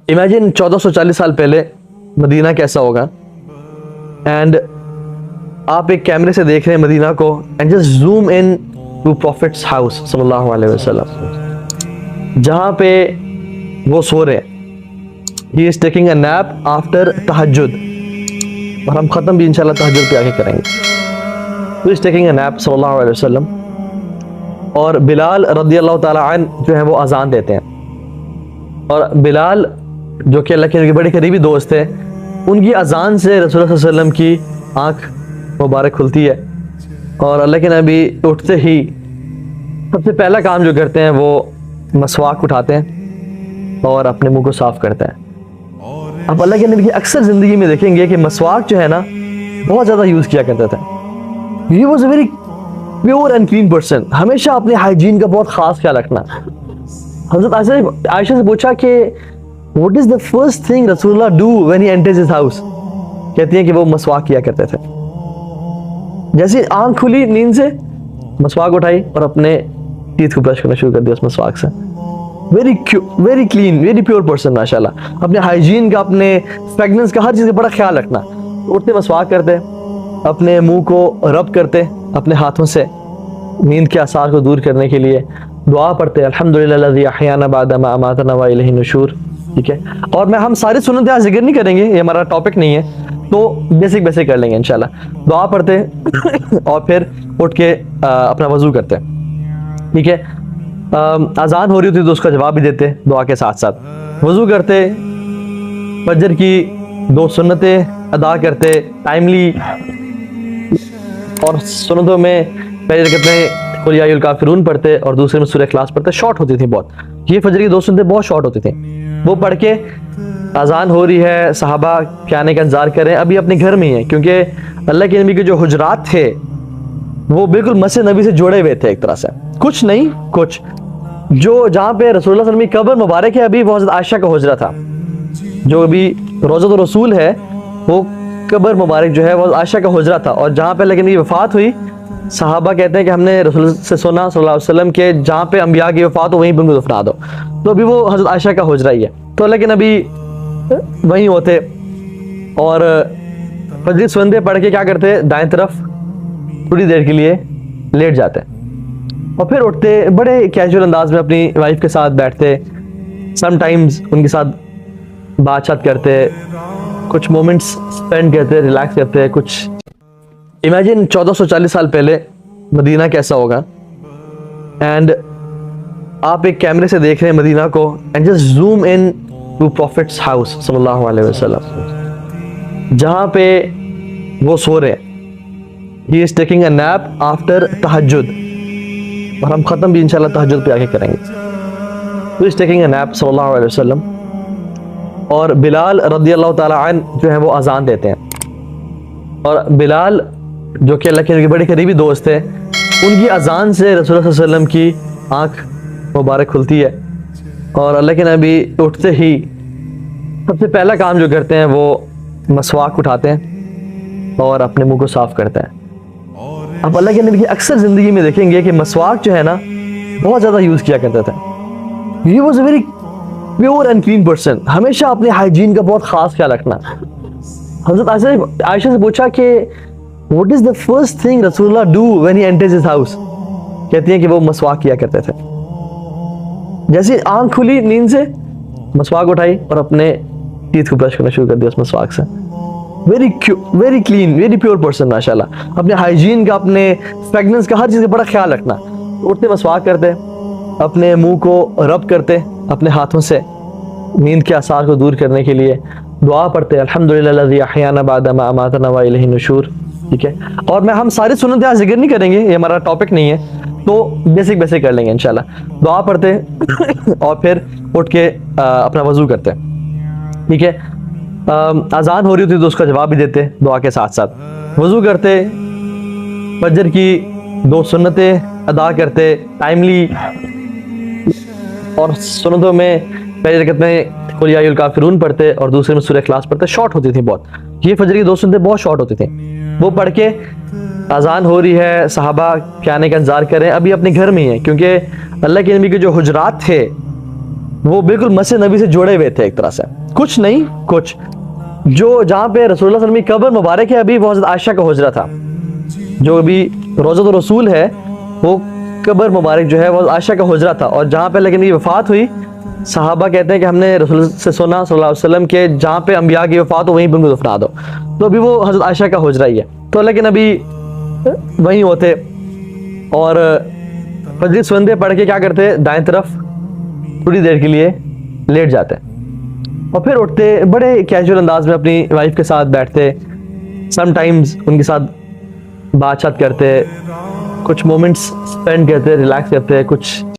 Imagine 1440 साल पहले Medina कैसा होगा एंड आप एक कैमरे से देख रहे हैं मदीना को and just zoom in to prophet's house सल्लल्लाहु अलैहि वसल्लम, जहाँ पे वो सो रहे हैं। He is taking a nap after तहज्जुद, और हम ख़त्म भी इंशाल्लाह तहज्जुद पे आके करेंगे। He is taking a nap सल्लल्लाहु अलैहि वसल्लम, और बिलाल रज़ियल्लाहु ताला अन्हु जो है वो अजान देते हैं। और बिलाल जो कि अल्लाह के बड़े करीबी दोस्त है, उनकी अजान से रसूलुल्लाह सल्लल्लाहु अलैहि वसल्लम की आँख मुबारक खुलती है, और अल्लाह के नबी उठते ही सबसे पहला काम जो करते हैं वो मसवाक उठाते हैं और अपने मुंह को साफ करते हैं। अब अल्लाह के नबी की अक्सर ज़िंदगी में देखेंगे कि मसवाक जो है ना बहुत ज़्यादा यूज़ किया करते थे। He was a very pure and clean person, हमेशा अपने हाइजीन का बहुत ख़ास ख्याल रखना। हज़रत आयशा से पूछा कि what is the first thing रसूलुल्लाह do when he enters his house? कहती हैं कि वो मसवाक किया करते थे। जैसे आंख खुली नींद से, मसवाक उठाई और अपने टीथ को ब्रश करना शुरू कर दिया उस मसवाक से। Very clean, very pure person माशाल्लाह। अपने हाइजीन का, अपने फ्रेगनेंस का, हर चीज़ का बड़ा ख्याल रखना। उठते मसवाक करते, अपने मुंह को रब करते अपने हाथों से नींद के आसार को दूर करने के लिए, दुआ पढ़ते अल्हम्दुलिल्लाह लज़ी अहयाना बअदा मा अमातना व इलैहि नुशूर। ठीक है, और मैं हम सारी सुन्नतें आज जिक्र नहीं करेंगे, ये हमारा टॉपिक नहीं है, तो बेसिक कर लेंगे इंशाल्लाह। दुआ पढ़ते और फिर उठ के अपना वजू करते। ठीक है, अजान हो रही होती तो उसका जवाब भी देते दुआ के साथ साथ। वजू करते, फजर की 2 सुन्नतें अदा करते टाइमली, और सुन्नतों में पहले रकअत में कुल या अय्युहल काफिरून पढ़ते और दूसरे में सूरह इखलास पढ़ते। शॉर्ट होती थी बहुत, ये फजर की 2 सुन्नतें बहुत शॉर्ट होती थी। वो पढ़ के अजान हो रही है, सहाबा के आने का इंतजार कर रहे हैं, अभी अपने घर में ही है, क्योंकि अल्लाह के नबी के जो हुजरात थे वो बिल्कुल मस्जिद नबी से जुड़े हुए थे एक तरह से, कुछ नहीं कुछ। जो जहाँ पे रसूलुल्लाह सल्लल्लाहु अलैहि वसल्लम की कब्र मुबारक है अभी, वो हज़रत आयशा का हुजरा था। जो अभी रोज़तुर रसूल है, वो कब्र मुबारक जो है वो आयशा का हुजरा था। और जहाँ पे अल्लाह के नबी की वफ़ात हुई, सहाबा कहते हैं कि हमने रसूल से सुना सल्लल्लाहु अलैहि वसल्लम के जहाँ पे अंबिया की वफ़ात हो वहीं पर उनको दफना दो, तो अभी वो हज़रत आयशा का हुजरा ही है। तो अल्लाह के नबी वहीं होते और फजरी सुन्नतें पढ़ के क्या करते, दाएं तरफ थोड़ी देर के लिए लेट जाते और फिर उठते, बड़े कैजुअल अंदाज में अपनी वाइफ के साथ बैठते, समटाइम्स उनके साथ बातचीत करते, कुछ मोमेंट्स स्पेंड करते, रिलैक्स करते कुछ। इमेजिन 1440 साल पहले मदीना कैसा होगा एंड आप एक कैमरे से देख रहे हैं मदीना को and just zoom in to prophet's house सल्लल्लाहु अलैहि वसल्लम, जहाँ पे वो सो रहे हैं। He is taking a nap after तहज्जुद, और हम ख़त्म भी इंशाल्लाह तहज्जुद पे आके करेंगे। He is taking a nap सल्लल्लाहु अलैहि वसल्लम, और बिलाल रज़ियल्लाहु ताला अन्हु जो है वो अजान देते हैं। और बिलाल जो कि अल्लाह के बड़े करीबी दोस्त है, उनकी अजान से रसूलुल्लाह सल्लल्लाहु अलैहि वसल्लम की आँख मुबारक खुलती है, और अल्लाह के नबी उठते ही सबसे पहला काम जो करते हैं वो मसवाक उठाते हैं और अपने मुंह को साफ करते हैं। अब अल्लाह के नबी की अक्सर ज़िंदगी में देखेंगे कि मसवाक जो है ना बहुत ज़्यादा यूज़ किया करते थे। He was a very pure and clean person, हमेशा अपने हाइजीन का बहुत ख़ास ख्याल रखना। हज़रत आयशा से पूछा कि what is the first thing रसूलुल्लाह do when he enters his house? कहती हैं कि वो मसवाक किया करते थे। जैसे आंख खुली नींद से, मसवाक उठाई और अपने टीथ को ब्रश करना शुरू कर दिया उस मसवाक से। Very clean, very pure person माशाल्लाह। अपने हाइजीन का, अपने फ्रेगनेंस का, हर चीज़ का बड़ा ख्याल रखना। उठते मसवाक करते, अपने मुंह को रब करते अपने हाथों से नींद के आसार को दूर करने के लिए, दुआ पढ़ते अल्हम्दुलिल्लाह लज़ी अहयाना बअदा मा अमातना व इलैहि नुशूर। ठीक है, और मैं हम सारी सुन्नतें आज जिक्र नहीं करेंगे, ये हमारा टॉपिक नहीं है, तो बेसिक कर लेंगे इंशाल्लाह। दुआ पढ़ते और फिर उठ के अपना वजू करते। ठीक है, अजान हो रही होती तो उसका जवाब भी देते दुआ के साथ साथ। वजू करते, फजर की 2 सुन्नतें अदा करते टाइमली, और सुन्नतों में पहले रकअत में कुल या अय्युहल काफिरून पढ़ते और दूसरे में सूरह इखलास पढ़ते। शॉर्ट होती थी बहुत, ये फजर की 2 सुन्नतें बहुत शॉर्ट होती थी। वो पढ़ के अजान हो रही है, सहाबा के आने का इंतजार कर रहे हैं, अभी अपने घर में ही है, क्योंकि अल्लाह के नबी के जो हुजरात थे वो बिल्कुल मस्जिद नबी से जुड़े हुए थे एक तरह से, कुछ नहीं कुछ। जो जहाँ पे रसूलुल्लाह सल्लल्लाहु अलैहि वसल्लम की कब्र मुबारक है अभी, वो हज़रत आयशा का हुजरा था। जो अभी रोज़तुर रसूल है, वो कब्र मुबारक जो है वो आयशा का हुजरा था। और जहाँ पे लेकिन ये वफ़ात हुई, सहाबा कहते हैं कि हमने रसूल से सुना सल्लल्लाहु अलैहि वसल्लम के जहाँ पे अंबिया की वफ़ात हो वहीं पर उनको दफना दो। तो अभी वो हज़रत आयशा का हुजरा ही है। तो लेकिन अभी वहीं होते और फजर सुनते पढ़ के क्या करते, दाएं तरफ थोड़ी देर के लिए लेट जाते और फिर उठते, बड़े कैजुअल अंदाज में अपनी वाइफ के साथ बैठते, समटाइम्स उनके साथ बातचीत करते, कुछ मोमेंट्स स्पेंड करते, रिलैक्स करते, कुछ